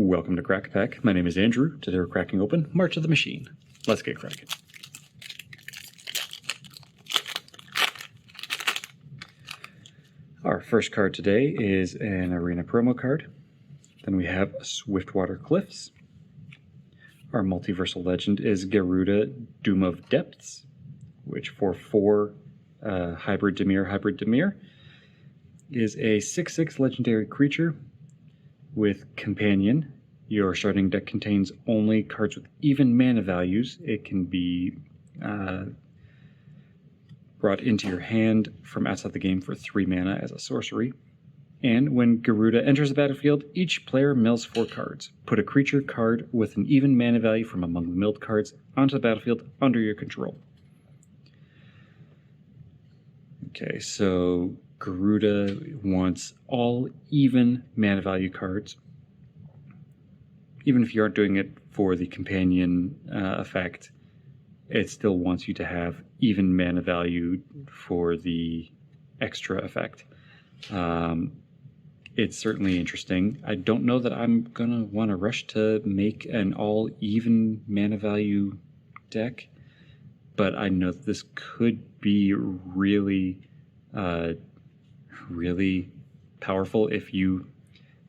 Welcome to Crack Pack. My name is Andrew. Today we're cracking open March of the Machine. Let's get cracking. Our first card today is an Arena promo card. Then we have Swiftwater Cliffs. Our multiversal legend is Garuda, Doom of Depths, which for 4 hybrid Dimir is a 6/6 legendary creature with Companion. Your starting deck contains only cards with even mana values. It can be brought into your hand from outside the game for 3 mana as a sorcery. And when Garuda enters the battlefield, each player mills 4 cards. Put a creature card with an even mana value from among the milled cards onto the battlefield under your control. Okay, so Garuda wants all even mana value cards. Even if you aren't doing it for the companion effect, it still wants you to have even mana value for the extra effect. It's certainly interesting. I don't know that I'm going to want to rush to make an all even mana value deck, but I know that this could be really really powerful if you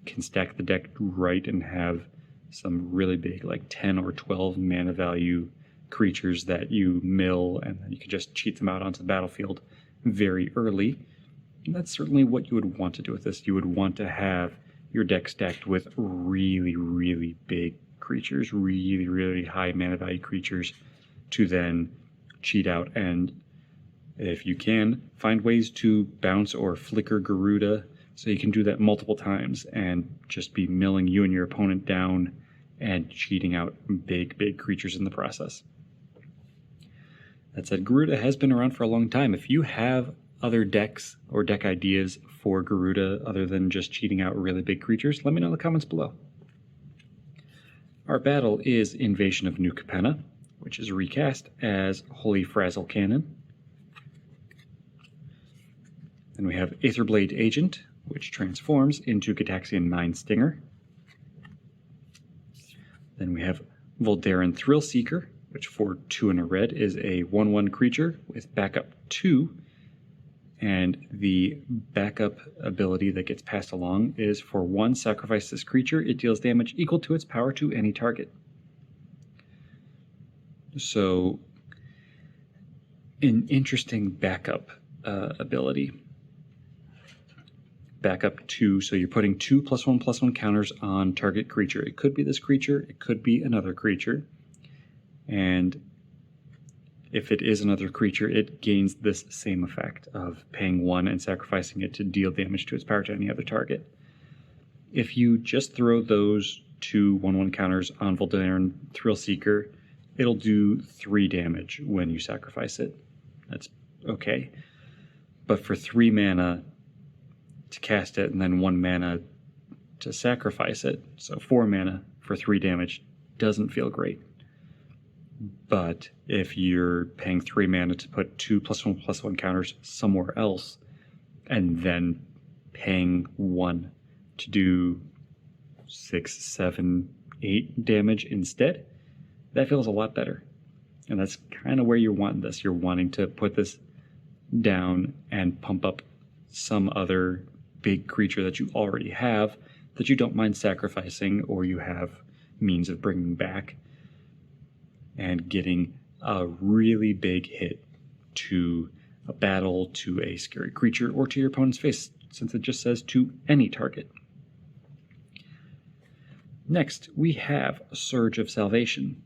can stack the deck right and have some really big, like 10 or 12 mana value creatures that you mill, and then you can just cheat them out onto the battlefield very early. And that's certainly what you would want to do with this. You would want to have your deck stacked with really, really big creatures, really, really high mana value creatures to then cheat out. And if you can, find ways to bounce or flicker Garuda so you can do that multiple times and just be milling you and your opponent down and cheating out big, big creatures in the process. That said, Garuda has been around for a long time. If you have other decks or deck ideas for Garuda other than just cheating out really big creatures, let me know in the comments below. Our battle is Invasion of New Capenna, which is recast as Holy Frazzle Cannon. Then we have Aetherblade Agent, which transforms into Gitaxian Mind Stinger. Then we have Voldaren Thrillseeker, which for 2 and a red is a 1/1 creature with backup 2. And the backup ability that gets passed along is for 1, sacrifice this creature. It deals damage equal to its power to any target. So, an interesting backup ability. Backup 2, so you're putting 2 +1/+1 counters on target creature. It could be this creature, it could be another creature. And if it is another creature, it gains this same effect of paying 1 and sacrificing it to deal damage to its power to any other target. If you just throw those 2 1/1 counters on Voldaren Thrillseeker, it'll do 3 damage when you sacrifice it. That's okay. But for 3 mana to cast it and then 1 mana to sacrifice it, so 4 mana for 3 damage, doesn't feel great. But if you're paying 3 mana to put 2 +1/+1 counters somewhere else, and then paying 1 to do 6, 7, 8 damage instead, that feels a lot better. And that's kind of where you're wanting this. You're wanting to put this down and pump up some other big creature that you already have that you don't mind sacrificing or you have means of bringing back, and getting a really big hit to a battle, to a scary creature, or to your opponent's face, since it just says to any target. Next, we have Surge of Salvation.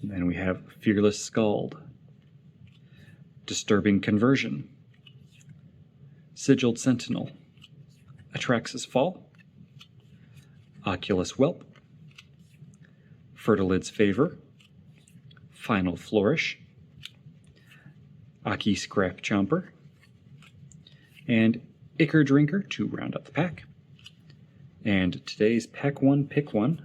Then we have Fearless Scald, Disturbing Conversion, Sigiled Sentinel, Atraxas Fall, Oculus Whelp, Fertilid's Favor, Final Flourish, Aki Scrap Chomper, and Ichor Drinker to round out the pack. And today's Pack 1 Pick 1.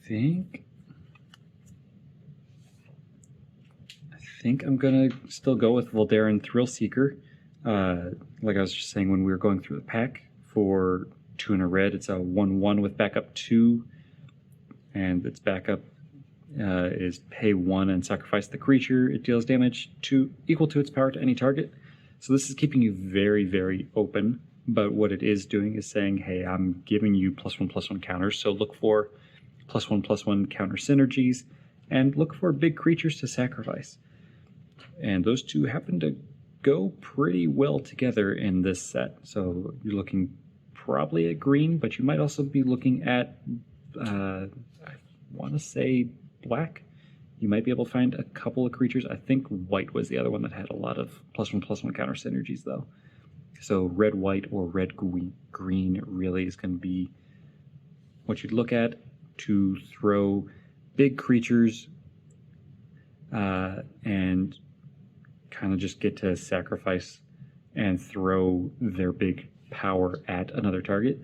I think think I'm going to still go with Voldaren Thrillseeker. Like I was just saying when we were going through the pack, for 2 and a red, it's a 1/1 with backup 2, and its backup is pay 1 and sacrifice the creature. It deals damage equal to its power to any target. So this is keeping you very, very open, but what it is doing is saying, hey, I'm giving you +1/+1 counters, so look for +1/+1 counter synergies, and look for big creatures to sacrifice. And those two happen to go pretty well together in this set. So you're looking probably at green, but you might also be looking at, I want to say black. You might be able to find a couple of creatures. I think white was the other one that had a lot of +1/+1 counter synergies, though. So red, white, or red, green really is going to be what you'd look at to throw big creatures and kind of just get to sacrifice and throw their big power at another target.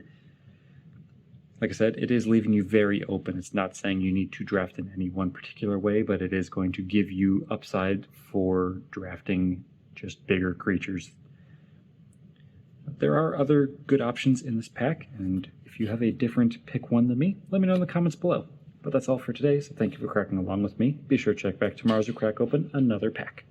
Like I said, it is leaving you very open. It's not saying you need to draft in any one particular way, but it is going to give you upside for drafting just bigger creatures. There are other good options in this pack, and if you have a different pick one than me, let me know in the comments below. But that's all for today, so thank you for cracking along with me. Be sure to check back tomorrow as we crack open another pack.